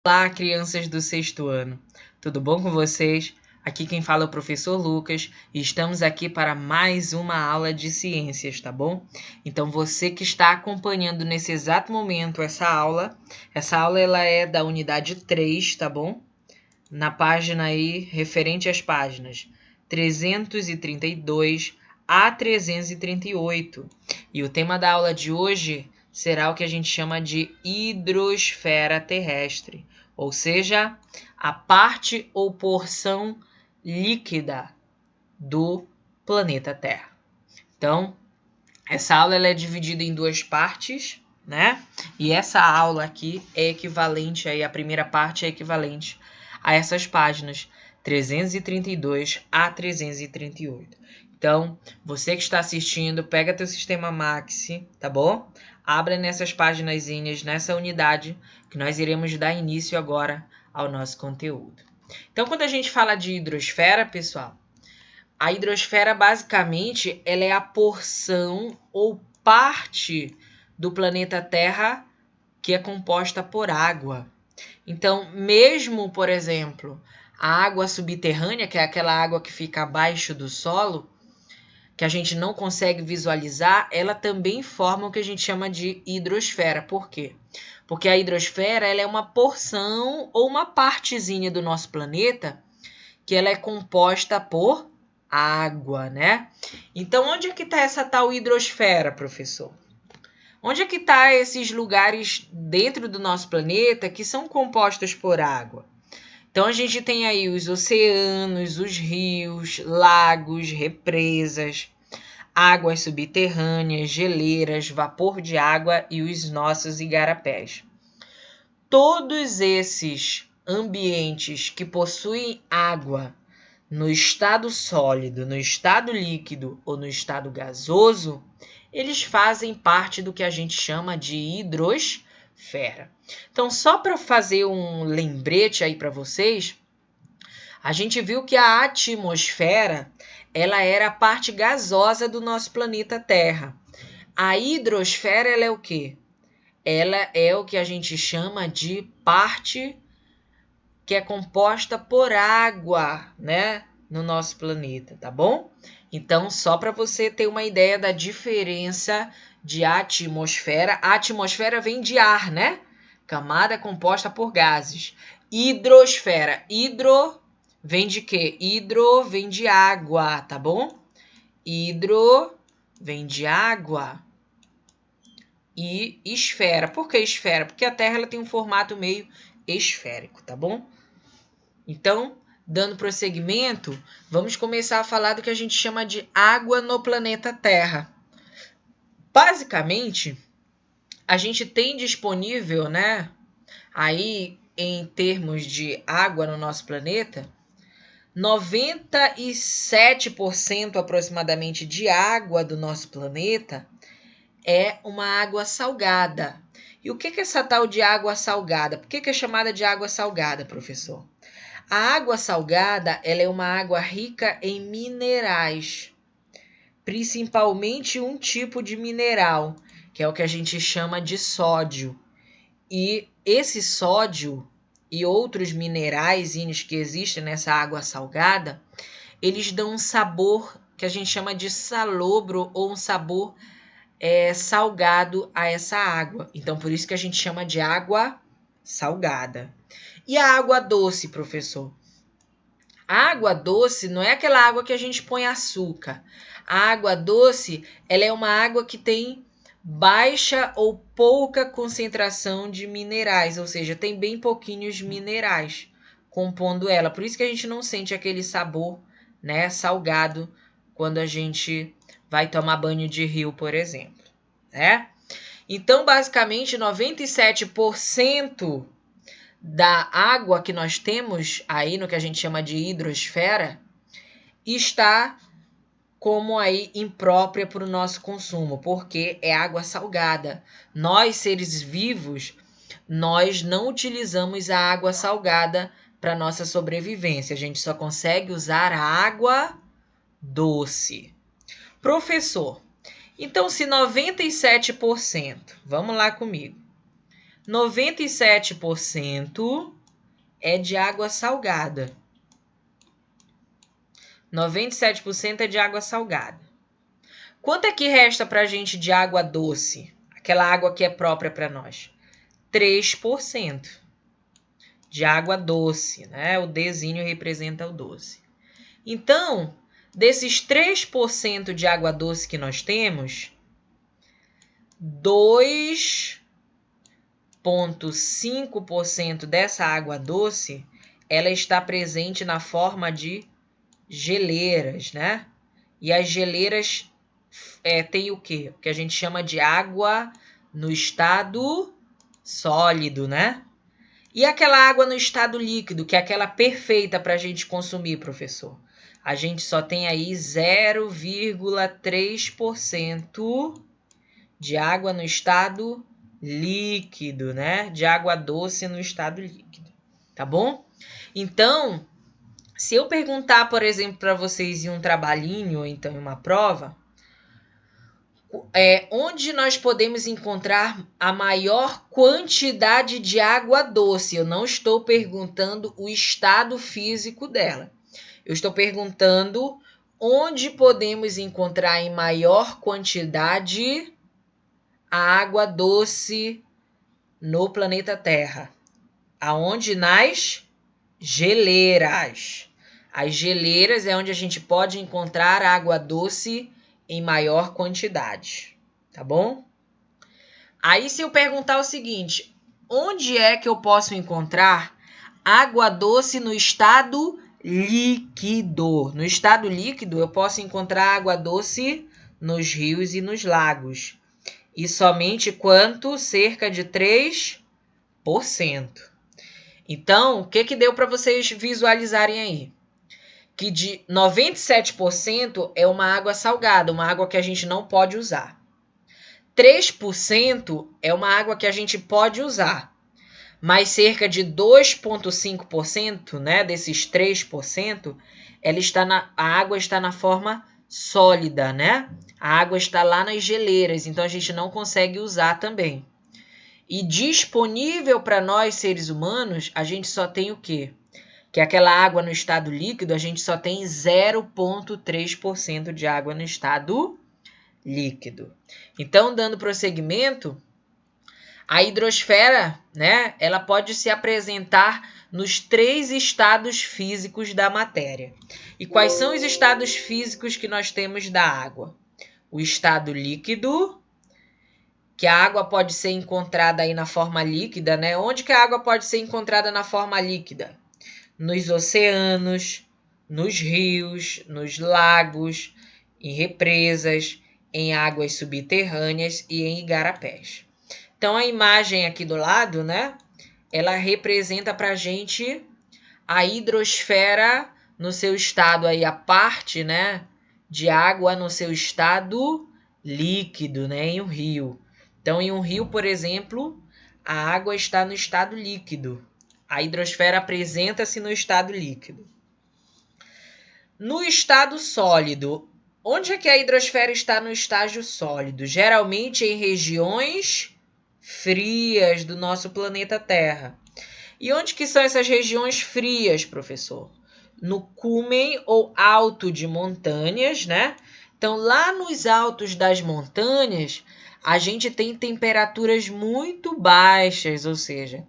Olá, crianças do sexto ano. Tudo bom com vocês? Aqui quem fala é o professor Lucas e estamos aqui para mais uma aula de ciências, tá bom? Então você que está acompanhando nesse exato momento essa aula ela é da unidade 3, tá bom? Na página aí, referente às páginas 332 a 338. E o tema da aula de hoje será o que a gente chama de hidrosfera terrestre, ou seja, a parte ou porção líquida do planeta Terra. Então, essa aula ela é dividida em duas partes, né? E essa aula aqui é equivalente aí, a primeira parte é equivalente a essas páginas 332 a 338. Então, você que está assistindo, pega teu sistema Maxi, tá bom? Abra nessas paginazinhas, nessa unidade, que nós iremos dar início agora ao nosso conteúdo. Então, quando a gente fala de hidrosfera, pessoal, a hidrosfera, basicamente, ela é a porção ou parte do planeta Terra que é composta por água. Então, mesmo, por exemplo, a água subterrânea, que é aquela água que fica abaixo do solo, que a gente não consegue visualizar, ela também forma o que a gente chama de hidrosfera. Por quê? Porque a hidrosfera ela é uma porção ou uma partezinha do nosso planeta que ela é composta por água, né? Então, onde é que está essa tal hidrosfera, professor? Onde é que está esses lugares dentro do nosso planeta que são compostos por água? Então, a gente tem aí os oceanos, os rios, lagos, represas, águas subterrâneas, geleiras, vapor de água e os nossos igarapés. Todos esses ambientes que possuem água no estado sólido, no estado líquido ou no estado gasoso, eles fazem parte do que a gente chama de hidrosfera. Então, só para fazer um lembrete aí para vocês, a gente viu que a atmosfera ela era a parte gasosa do nosso planeta Terra. A hidrosfera ela é o quê? Ela é o que a gente chama de parte que é composta por água, né, no nosso planeta, tá bom? Então, só para você ter uma ideia da diferença de atmosfera. A atmosfera vem de ar, né? Camada composta por gases. Hidrosfera. Hidro vem de quê? Hidro vem de água, tá bom? Hidro vem de água. E esfera. Por que esfera? Porque a Terra ela tem um formato meio esférico, tá bom? Então, dando prosseguimento, vamos começar a falar do que a gente chama de água no planeta Terra. Basicamente, a gente tem disponível, né, aí em termos de água no nosso planeta, 97% aproximadamente de água do nosso planeta é uma água salgada. E o que é essa tal de água salgada? Por que é chamada de água salgada, professor? A água salgada ela é uma água rica em minerais, principalmente um tipo de mineral, que é o que a gente chama de sódio. E esse sódio e outros minerais que existem nessa água salgada, eles dão um sabor que a gente chama de salobro ou um sabor salgado a essa água. Então, por isso que a gente chama de água salgada. E a água doce, professor? A água doce não é aquela água que a gente põe açúcar. A água doce, ela é uma água que tem baixa ou pouca concentração de minerais, ou seja, tem bem pouquinhos minerais compondo ela. Por isso que a gente não sente aquele sabor, né, salgado quando a gente vai tomar banho de rio, por exemplo, né? Então, basicamente, 97% da água que nós temos aí no que a gente chama de hidrosfera está como aí imprópria para o nosso consumo, porque é água salgada. Nós, seres vivos, nós não utilizamos a água salgada para nossa sobrevivência. A gente só consegue usar a água doce. Professor, então se 97%, vamos lá comigo, 97% é de água salgada. 97% é de água salgada. Quanto é que resta para a gente de água doce? Aquela água que é própria para nós. 3% de água doce, né? O Dzinho representa o doce. Então, desses 3% de água doce que nós temos, 2,5% dessa água doce, ela está presente na forma de geleiras, né? E as geleiras tem o quê? O que a gente chama de água no estado sólido, né? E aquela água no estado líquido, que é aquela perfeita para a gente consumir, professor? A gente só tem aí 0,3% de água no estado líquido, né? De água doce no estado líquido, tá bom? Então, se eu perguntar, por exemplo, para vocês em um trabalhinho ou então em uma prova, onde nós podemos encontrar a maior quantidade de água doce? Eu não estou perguntando o estado físico dela. Eu estou perguntando onde podemos encontrar em maior quantidade a água doce no planeta Terra. Aonde? Nas geleiras. As geleiras é onde a gente pode encontrar água doce em maior quantidade, tá bom? Aí se eu perguntar o seguinte, onde é que eu posso encontrar água doce no estado líquido? No estado líquido eu posso encontrar água doce nos rios e nos lagos. E somente quanto? Cerca de 3%. Então, o que deu para vocês visualizarem aí? Que de 97% é uma água salgada, uma água que a gente não pode usar. 3% é uma água que a gente pode usar, mas cerca de 2,5%, né, desses 3%, a água está na forma sólida, né? A água está lá nas geleiras, então a gente não consegue usar também. E disponível para nós, seres humanos, a gente só tem o quê? Que aquela água no estado líquido, a gente só tem 0,3% de água no estado líquido. Então, dando prosseguimento, a hidrosfera, né, ela pode se apresentar nos 3 estados físicos da matéria. E quais são os estados físicos que nós temos da água? O estado líquido, que a água pode ser encontrada aí na forma líquida, né? Onde que a água pode ser encontrada na forma líquida? Nos oceanos, nos rios, nos lagos, em represas, em águas subterrâneas e em igarapés. Então, a imagem aqui do lado, né? Ela representa para a gente a hidrosfera no seu estado aí, a parte, né, de água no seu estado líquido, né, em um rio. Então, em um rio, por exemplo, a água está no estado líquido. A hidrosfera apresenta-se no estado líquido. No estado sólido, onde é que a hidrosfera está no estágio sólido? Geralmente em regiões frias do nosso planeta Terra. E onde que são essas regiões frias, professor? No cúmen ou alto de montanhas, né? Então, lá nos altos das montanhas, a gente tem temperaturas muito baixas, ou seja,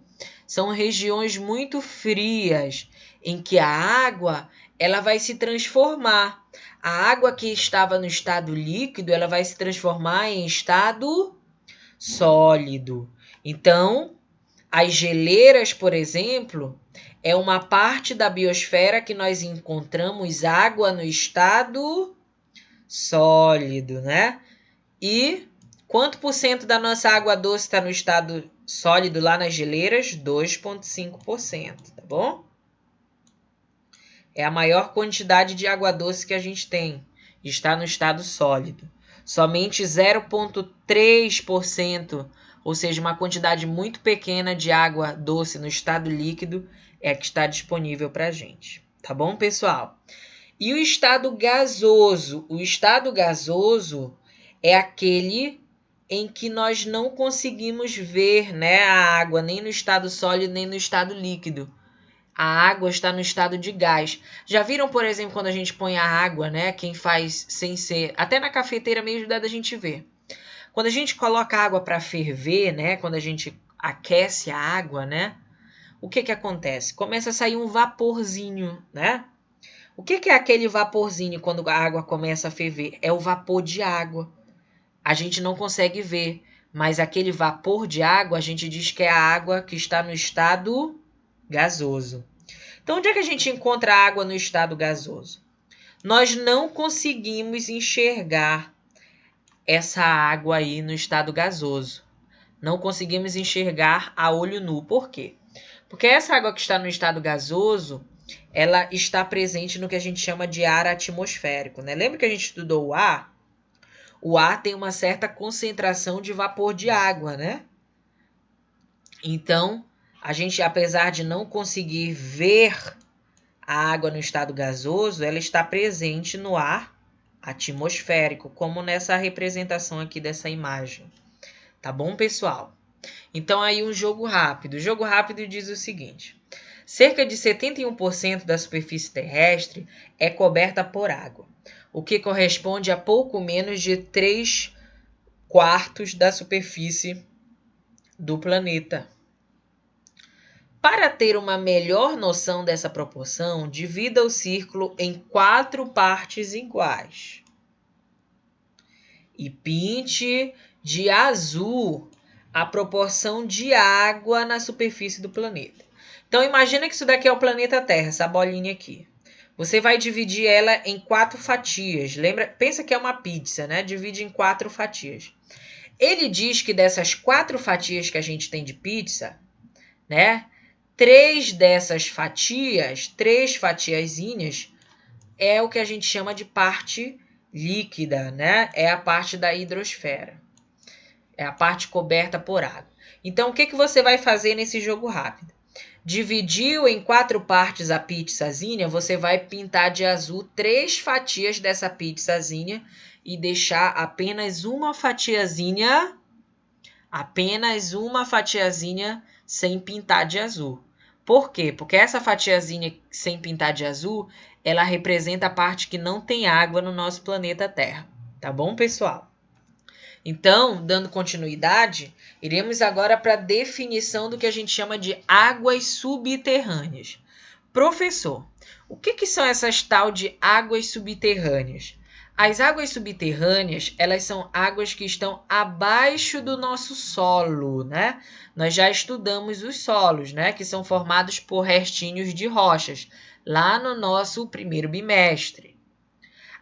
são regiões muito frias, em que a água ela vai se transformar. A água que estava no estado líquido, ela vai se transformar em estado sólido. Então, as geleiras, por exemplo, é uma parte da biosfera que nós encontramos água no estado sólido, né? E quanto por cento da nossa água doce está no estado sólido lá nas geleiras? 2,5%, tá bom? É a maior quantidade de água doce que a gente tem, está no estado sólido. Somente 0,3%, ou seja, uma quantidade muito pequena de água doce no estado líquido é que está disponível para a gente. Tá bom, pessoal? E o estado gasoso? O estado gasoso é aquele em que nós não conseguimos ver, né, a água nem no estado sólido nem no estado líquido. A água está no estado de gás. Já viram, por exemplo, quando a gente põe a água, né? Quem faz sem ser... Até na cafeteira mesmo dá da gente ver. Quando a gente coloca a água para ferver, né? Quando a gente aquece a água, né? O que acontece? Começa a sair um vaporzinho, né? O que é aquele vaporzinho quando a água começa a ferver? É o vapor de água. A gente não consegue ver, mas aquele vapor de água, a gente diz que é a água que está no estado gasoso. Então, onde é que a gente encontra a água no estado gasoso? Nós não conseguimos enxergar essa água aí no estado gasoso. Não conseguimos enxergar a olho nu. Por quê? Porque essa água que está no estado gasoso, ela está presente no que a gente chama de ar atmosférico, né? Lembra que a gente estudou o ar? O ar tem uma certa concentração de vapor de água, né? Então, a gente, apesar de não conseguir ver a água no estado gasoso, ela está presente no ar atmosférico, como nessa representação aqui dessa imagem. Tá bom, pessoal? Então, aí um jogo rápido. O jogo rápido diz o seguinte: cerca de 71% da superfície terrestre é coberta por água, o que corresponde a pouco menos de 3/4 da superfície do planeta. Para ter uma melhor noção dessa proporção, divida o círculo em 4 partes iguais e pinte de azul a proporção de água na superfície do planeta. Então, imagina que isso daqui é o planeta Terra, essa bolinha aqui. Você vai dividir ela em 4 fatias. Lembra? Pensa que é uma pizza, né? Divide em 4 fatias. Ele diz que dessas 4 fatias que a gente tem de pizza, né? 3 dessas fatias, 3 fatiazinhas, é o que a gente chama de parte líquida, né? É a parte da hidrosfera. É a parte coberta por água. Então, o que você vai fazer nesse jogo rápido? Dividiu em 4 partes a pizzazinha, você vai pintar de azul 3 fatias dessa pizzazinha e deixar apenas uma fatiazinha sem pintar de azul. Por quê? Porque essa fatiazinha sem pintar de azul, ela representa a parte que não tem água no nosso planeta Terra. Tá bom, pessoal? Então, dando continuidade, iremos agora para a definição do que a gente chama de águas subterrâneas. Professor, o que são essas tal de águas subterrâneas? As águas subterrâneas, elas são águas que estão abaixo do nosso solo, né? Nós já estudamos os solos, né? Que são formados por restinhos de rochas, lá no nosso primeiro bimestre.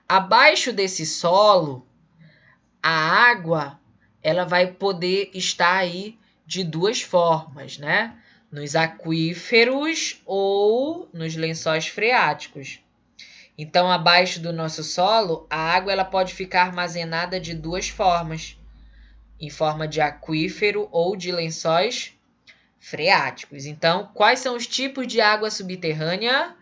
Abaixo desse solo, a água, ela vai poder estar aí de 2 formas, né? Nos aquíferos ou nos lençóis freáticos. Então, abaixo do nosso solo, a água ela pode ficar armazenada de 2 formas, em forma de aquífero ou de lençóis freáticos. Então, quais são os tipos de água subterrânea?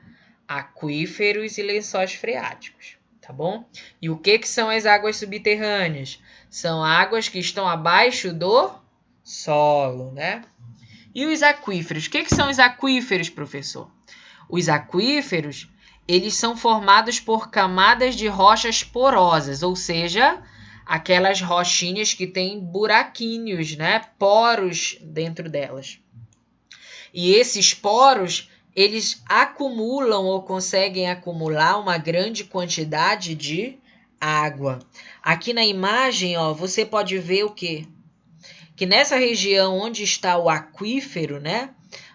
Aquíferos e lençóis freáticos, tá bom? E o que são as águas subterrâneas? São águas que estão abaixo do solo, né? E os aquíferos? O que são os aquíferos, professor? Os aquíferos, eles são formados por camadas de rochas porosas, ou seja, aquelas rochinhas que têm buraquinhos, né? Poros dentro delas. E esses poros, eles acumulam ou conseguem acumular uma grande quantidade de água. Aqui na imagem, ó, você pode ver o quê? Que nessa região onde está o aquífero, né?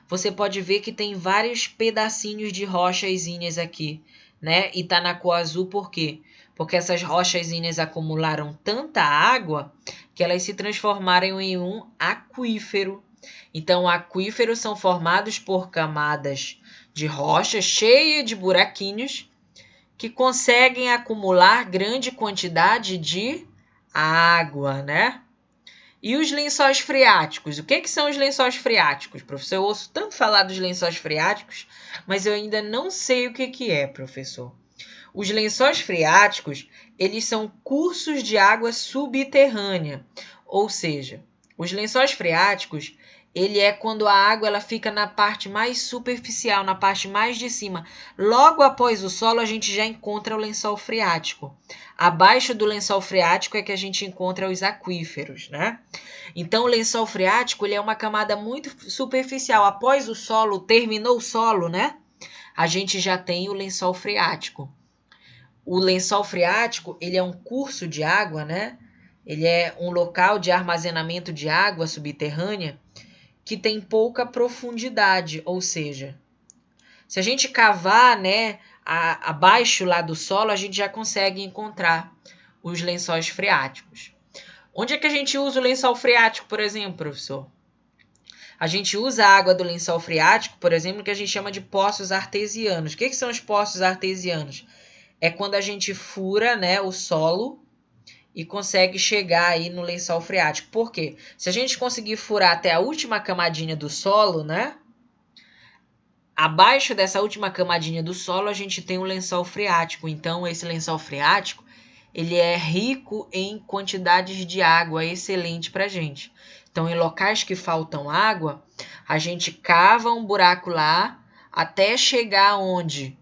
Você pode ver que tem vários pedacinhos de rochazinhas aqui, né? E tá na cor azul por quê? Porque essas rochazinhas acumularam tanta água que elas se transformaram em um aquífero. Então, aquíferos são formados por camadas de rocha cheia de buraquinhos que conseguem acumular grande quantidade de água, né? E os lençóis freáticos? O que são os lençóis freáticos, professor? Eu ouço tanto falar dos lençóis freáticos, mas eu ainda não sei o que é, professor. Os lençóis freáticos, eles são cursos de água subterrânea, Ou seja, os lençóis freáticos, ele é quando a água ela fica na parte mais superficial, na parte mais de cima. Logo após o solo, a gente já encontra o lençol freático. Abaixo do lençol freático é que a gente encontra os aquíferos, né? Então, o lençol freático ele é uma camada muito superficial. Após o solo, terminou o solo, né? A gente já tem o lençol freático. O lençol freático, ele é um curso de água, né? Ele é um local de armazenamento de água subterrânea que tem pouca profundidade, ou seja, se a gente cavar, né, abaixo lá do solo, a gente já consegue encontrar os lençóis freáticos. Onde é que a gente usa o lençol freático, por exemplo, professor? A gente usa a água do lençol freático, por exemplo, que a gente chama de poços artesianos. O que são os poços artesianos? É quando a gente fura, né, o solo e consegue chegar aí no lençol freático. Por quê? Se a gente conseguir furar até a última camadinha do solo, né? Abaixo dessa última camadinha do solo, a gente tem um lençol freático. Então, esse lençol freático, ele é rico em quantidades de água, excelente para a gente. Então, em locais que faltam água, a gente cava um buraco lá até chegar onde?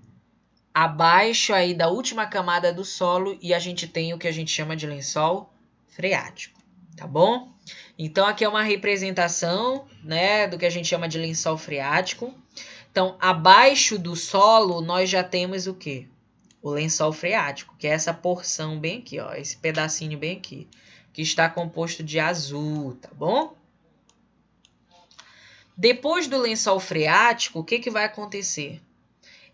Abaixo aí da última camada do solo e a gente tem o que a gente chama de lençol freático, tá bom? Então, aqui é uma representação, né, do que a gente chama de lençol freático. Então, abaixo do solo, nós já temos o quê? O lençol freático, que é essa porção bem aqui, ó, esse pedacinho bem aqui, que está composto de azul, tá bom? Depois do lençol freático, o que que vai acontecer?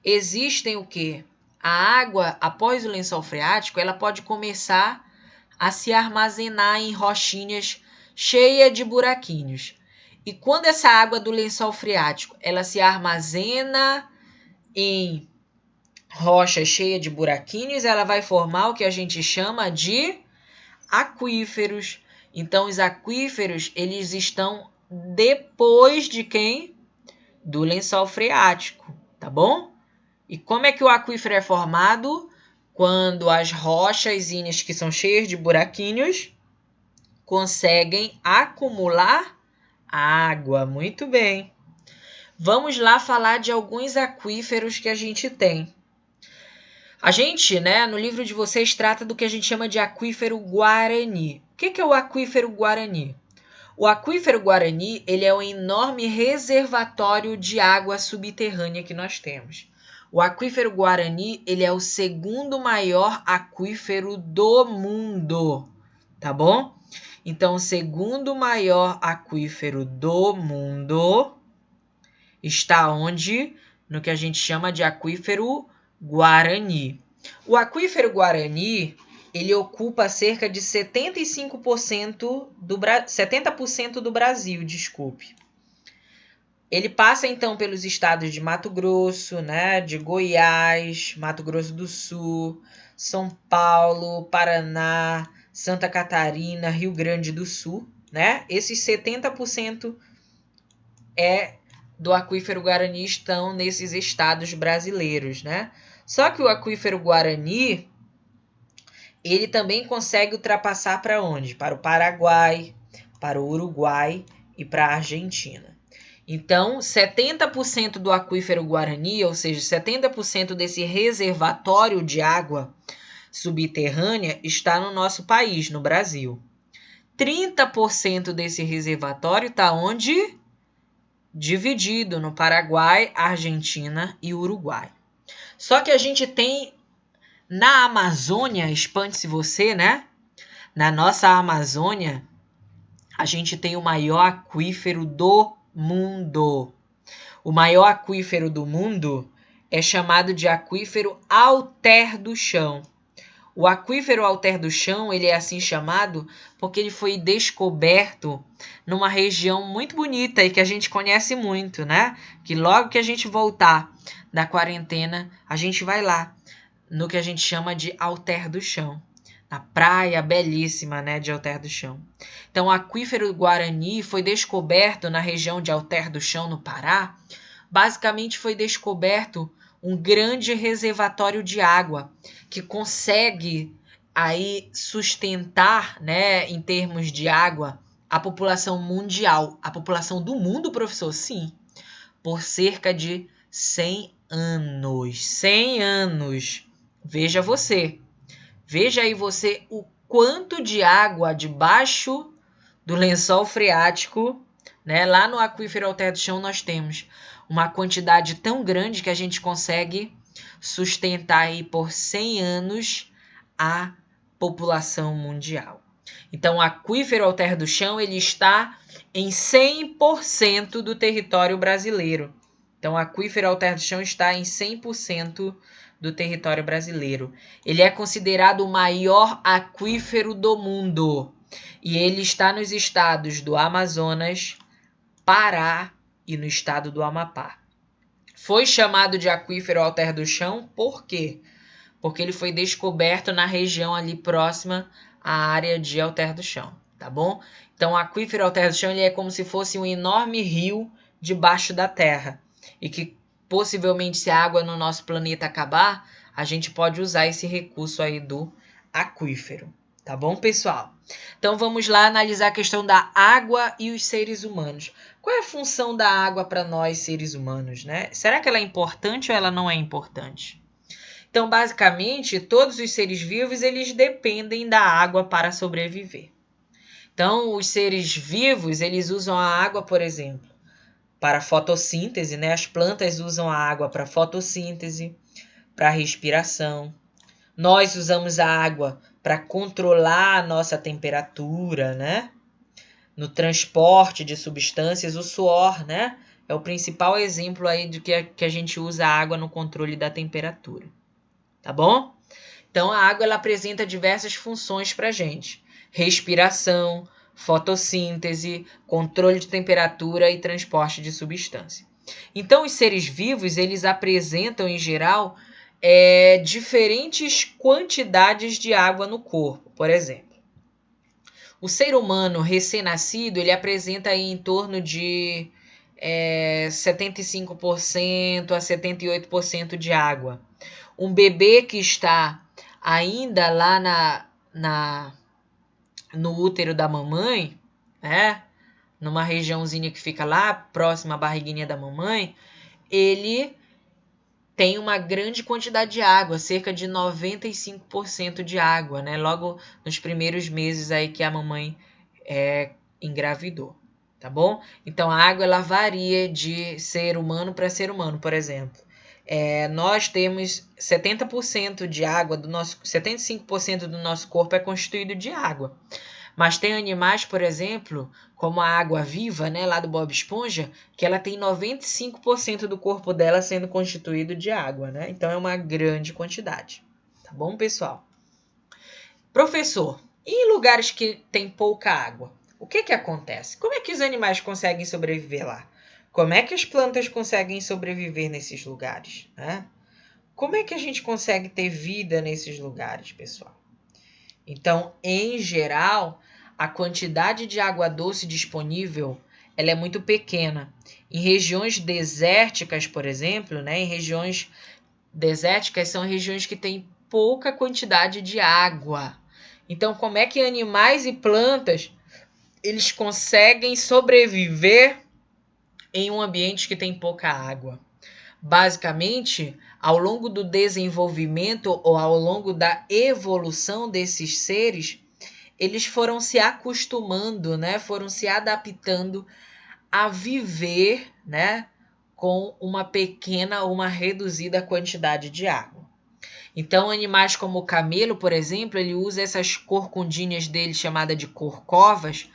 Existem o quê? A água, após o lençol freático, ela pode começar a se armazenar em rochinhas cheias de buraquinhos. E quando essa água do lençol freático, ela se armazena em rocha cheia de buraquinhos, ela vai formar o que a gente chama de aquíferos. Então, os aquíferos, eles estão depois de quem? Do lençol freático, tá bom? E como é que o aquífero é formado? Quando as rochas ígneas que são cheias de buraquinhos conseguem acumular água. Muito bem. Vamos lá falar de alguns aquíferos que a gente tem. A gente, né, no livro de vocês, trata do que a gente chama de aquífero Guarani. O que é o aquífero Guarani? O aquífero Guarani, ele é um enorme reservatório de água subterrânea que nós temos. O aquífero Guarani, ele é o segundo maior aquífero do mundo, tá bom? Então, o segundo maior aquífero do mundo está onde? No que a gente chama de aquífero Guarani. O aquífero Guarani, ele ocupa cerca de 70% do Brasil, desculpe. Ele passa, então, pelos estados de Mato Grosso, né, de Goiás, Mato Grosso do Sul, São Paulo, Paraná, Santa Catarina, Rio Grande do Sul, né? Esses 70% do aquífero Guarani estão nesses estados brasileiros, né? Só que o aquífero Guarani, ele também consegue ultrapassar para onde? Para o Paraguai, para o Uruguai e para a Argentina. Então, 70% do aquífero Guarani, ou seja, 70% desse reservatório de água subterrânea está no nosso país, no Brasil. 30% desse reservatório está onde? Dividido no Paraguai, Argentina e Uruguai. Só que a gente tem na Amazônia, espante-se você, né? Na nossa Amazônia, a gente tem o maior aquífero do mundo. O maior aquífero do mundo é chamado de aquífero Alter do Chão. O aquífero Alter do Chão, ele é assim chamado porque ele foi descoberto numa região muito bonita e que a gente conhece muito, né? Que logo que a gente voltar da quarentena, a gente vai lá no que a gente chama de Alter do Chão. Na praia belíssima, né, de Alter do Chão. Então, o aquífero Guarani foi descoberto na região de Alter do Chão, no Pará. Basicamente, foi descoberto um grande reservatório de água que consegue aí sustentar, né, em termos de água, a população mundial. A população do mundo, professor? Sim. Por cerca de 100 anos. 100 anos. Veja você. Veja aí você o quanto de água debaixo do lençol freático, né? Lá no aquífero Alter do Chão nós temos uma quantidade tão grande que a gente consegue sustentar aí por 100 anos a população mundial. Então, o aquífero Alter do Chão ele está em 100% do território brasileiro. Então, o aquífero Alter do Chão está em 100% do território brasileiro. Ele é considerado o maior aquífero do mundo. E ele está nos estados do Amazonas, Pará e no estado do Amapá. Foi chamado de aquífero Alter do Chão por quê? Porque ele foi descoberto na região ali próxima à área de Alter do Chão, tá bom? Então, o aquífero Alter do Chão ele é como se fosse um enorme rio debaixo da terra e que possivelmente se a água no nosso planeta acabar, a gente pode usar esse recurso aí do aquífero, tá bom, pessoal? Então, vamos lá analisar a questão da água e os seres humanos. Qual é a função da água para nós, seres humanos, né? Será que ela é importante ou ela não é importante? Então, basicamente, todos os seres vivos eles dependem da água para sobreviver. Então, os seres vivos eles usam a água, por exemplo, para fotossíntese, né? As plantas usam a água para fotossíntese, para respiração. Nós usamos a água para controlar a nossa temperatura, né? No transporte de substâncias, o suor, né? É o principal exemplo aí de que a gente usa a água no controle da temperatura. Tá bom? Então, a água ela apresenta diversas funções para a gente. Respiração, fotossíntese, controle de temperatura e transporte de substância. Então, os seres vivos, eles apresentam, em geral, diferentes quantidades de água no corpo. Por exemplo, o ser humano recém-nascido, ele apresenta aí em torno de 75% a 78% de água. Um bebê que está ainda lá no útero da mamãe, né? Numa regiãozinha que fica lá próxima à barriguinha da mamãe, ele tem uma grande quantidade de água, cerca de 95% de água, né? Logo nos primeiros meses aí que a mamãe engravidou, tá bom? Então a água ela varia de ser humano para ser humano, por exemplo. Nós temos 70% de água, 75% do nosso corpo é constituído de água. Mas tem animais, por exemplo, como a água-viva, né, lá do Bob Esponja, que ela tem 95% do corpo dela sendo constituído de água, né? Então é uma grande quantidade. Tá bom, pessoal? Professor, e em lugares que tem pouca água, o que acontece? Como é que os animais conseguem sobreviver lá? Como é que as plantas conseguem sobreviver nesses lugares, né? Como é que a gente consegue ter vida nesses lugares, pessoal? Então, em geral, a quantidade de água doce disponível ela é muito pequena. Em regiões desérticas, por exemplo, né? Em regiões desérticas são regiões que têm pouca quantidade de água. Então, como é que animais e plantas eles conseguem sobreviver em um ambiente que tem pouca água? Basicamente, ao longo do desenvolvimento ou ao longo da evolução desses seres, eles foram se acostumando, né? Foram se adaptando a viver, né? Com uma pequena ou uma reduzida quantidade de água. Então, animais como o camelo, por exemplo, ele usa essas corcundinhas dele, chamada de corcovas,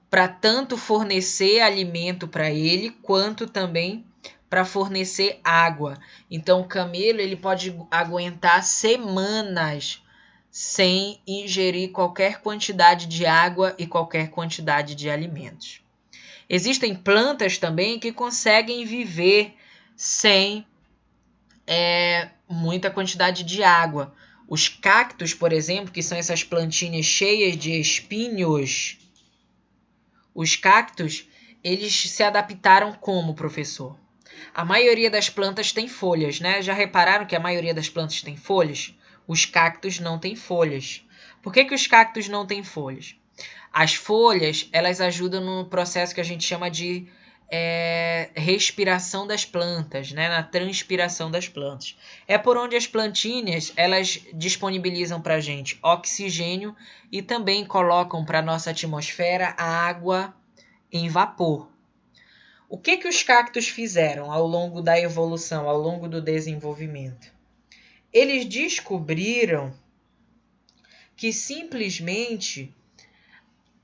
para tanto fornecer alimento para ele, quanto também para fornecer água. Então, o camelo ele pode aguentar semanas sem ingerir qualquer quantidade de água e qualquer quantidade de alimentos. Existem plantas também que conseguem viver sem muita quantidade de água. Os cactos, por exemplo, que são essas plantinhas cheias de espinhos, os cactos, eles se adaptaram como, professor? A maioria das plantas tem folhas, né? Já repararam que a maioria das plantas tem folhas? Os cactos não têm folhas. Por que os cactos não têm folhas? As folhas, elas ajudam no processo que a gente chama de respiração das plantas, né? Na transpiração das plantas. É por onde as plantinhas, elas disponibilizam para a gente oxigênio e também colocam para a nossa atmosfera a água em vapor. O que os cactos fizeram ao longo da evolução, ao longo do desenvolvimento? Eles descobriram que simplesmente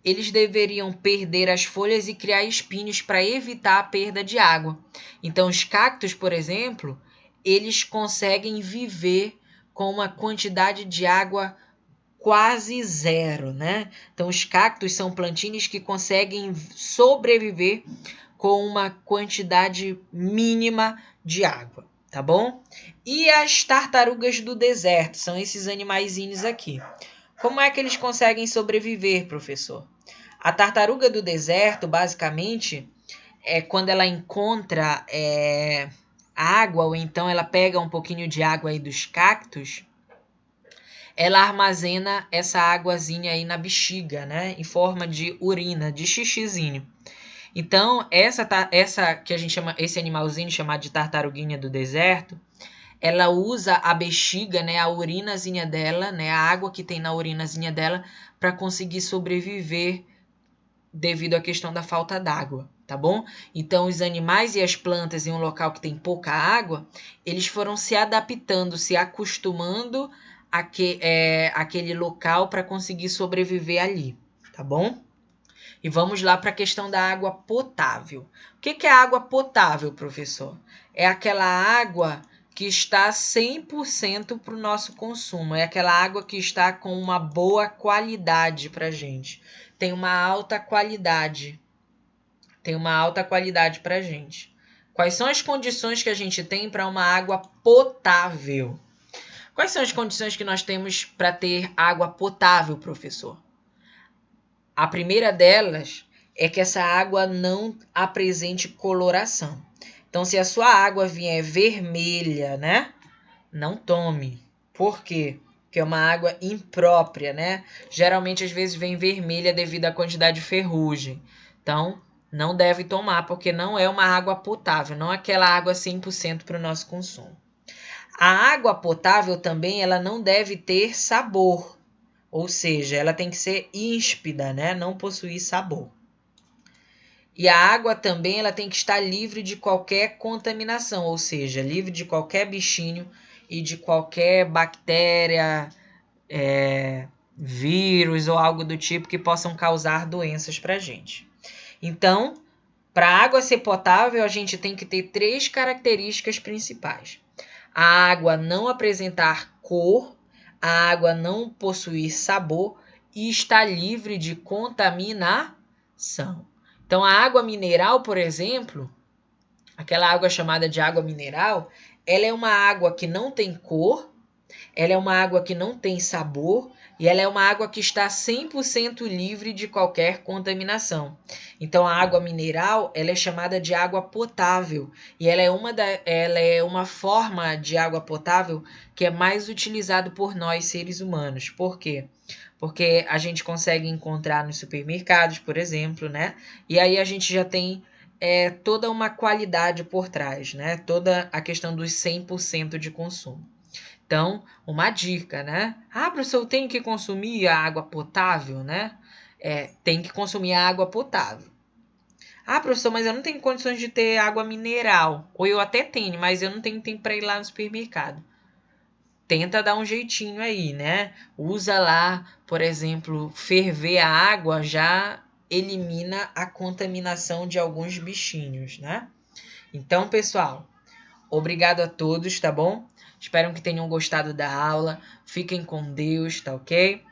eles deveriam perder as folhas e criar espinhos para evitar a perda de água. Então, os cactos, por exemplo, eles conseguem viver com uma quantidade de água quase zero, né? Então, os cactos são plantinhas que conseguem sobreviver com uma quantidade mínima de água, tá bom? E as tartarugas do deserto, são esses animaizinhos aqui. Como é que eles conseguem sobreviver, professor? A tartaruga do deserto, basicamente, é quando ela encontra água, ou então ela pega um pouquinho de água aí dos cactos, ela armazena essa águazinha aí na bexiga, né? Em forma de urina, de xixizinho. Então, essa que a gente chama, esse animalzinho chamado de tartaruguinha do deserto, ela usa a bexiga, né, a urinazinha dela, né, a água que tem na urinazinha dela, para conseguir sobreviver devido à questão da falta d'água, tá bom? Então, os animais e as plantas em um local que tem pouca água, eles foram se adaptando, se acostumando àquele local para conseguir sobreviver ali, tá bom? E vamos lá para a questão da água potável. O que é água potável, professor? É aquela água que está 100% para o nosso consumo. É aquela água que está com uma boa qualidade para a gente. Tem uma alta qualidade. Tem uma alta qualidade para a gente. Quais são as condições que a gente tem para uma água potável? Quais são as condições que nós temos para ter água potável, professor? A primeira delas é que essa água não apresente coloração. Então, se a sua água vier vermelha, né? Não tome. Por quê? Porque é uma água imprópria, né? Geralmente, às vezes, vem vermelha devido à quantidade de ferrugem. Então, não deve tomar, porque não é uma água potável, não é aquela água 100% para o nosso consumo. A água potável também, ela não deve ter sabor. Ou seja, ela tem que ser íspida, né? Não possuir sabor. E a água também ela tem que estar livre de qualquer contaminação, ou seja, livre de qualquer bichinho e de qualquer bactéria, vírus ou algo do tipo que possam causar doenças para a gente. Então, para a água ser potável, a gente tem que ter 3 características principais. A água não apresentar cor, a água não possuir sabor e estar livre de contaminação. Então, a água mineral, por exemplo, aquela água chamada de água mineral, ela é uma água que não tem cor, ela é uma água que não tem sabor e ela é uma água que está 100% livre de qualquer contaminação. Então, a água mineral ela é chamada de água potável e ela é uma forma de água potável que é mais utilizada por nós, seres humanos. Por quê? Porque a gente consegue encontrar nos supermercados, por exemplo, né? E aí a gente já tem toda uma qualidade por trás, né? Toda a questão dos 100% de consumo. Então, uma dica, né? Ah, professor, eu tenho que consumir a água potável, né? Tem que consumir a água potável. Ah, professor, mas eu não tenho condições de ter água mineral. Ou eu até tenho, mas eu não tenho tempo para ir lá no supermercado. Tenta dar um jeitinho aí, né? Usa lá, por exemplo, ferver a água já elimina a contaminação de alguns bichinhos, né? Então, pessoal, obrigado a todos, tá bom? Espero que tenham gostado da aula. Fiquem com Deus, tá ok?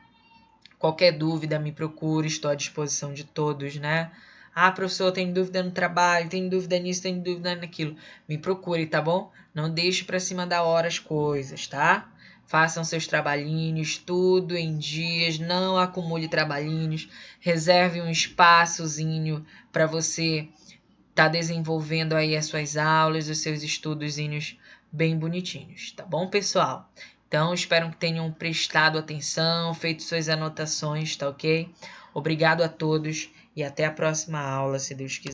Qualquer dúvida, me procure, estou à disposição de todos, né? Ah, professor, tenho dúvida no trabalho, tenho dúvida nisso, tenho dúvida naquilo. Me procure, tá bom? Não deixe para cima da hora as coisas, tá? Façam seus trabalhinhos, tudo em dias, não acumule trabalhinhos. Reserve um espaçozinho para você tá desenvolvendo aí as suas aulas, os seus estudozinhos bem bonitinhos, tá bom, pessoal? Então, espero que tenham prestado atenção, feito suas anotações, tá ok? Obrigado a todos e até a próxima aula, se Deus quiser.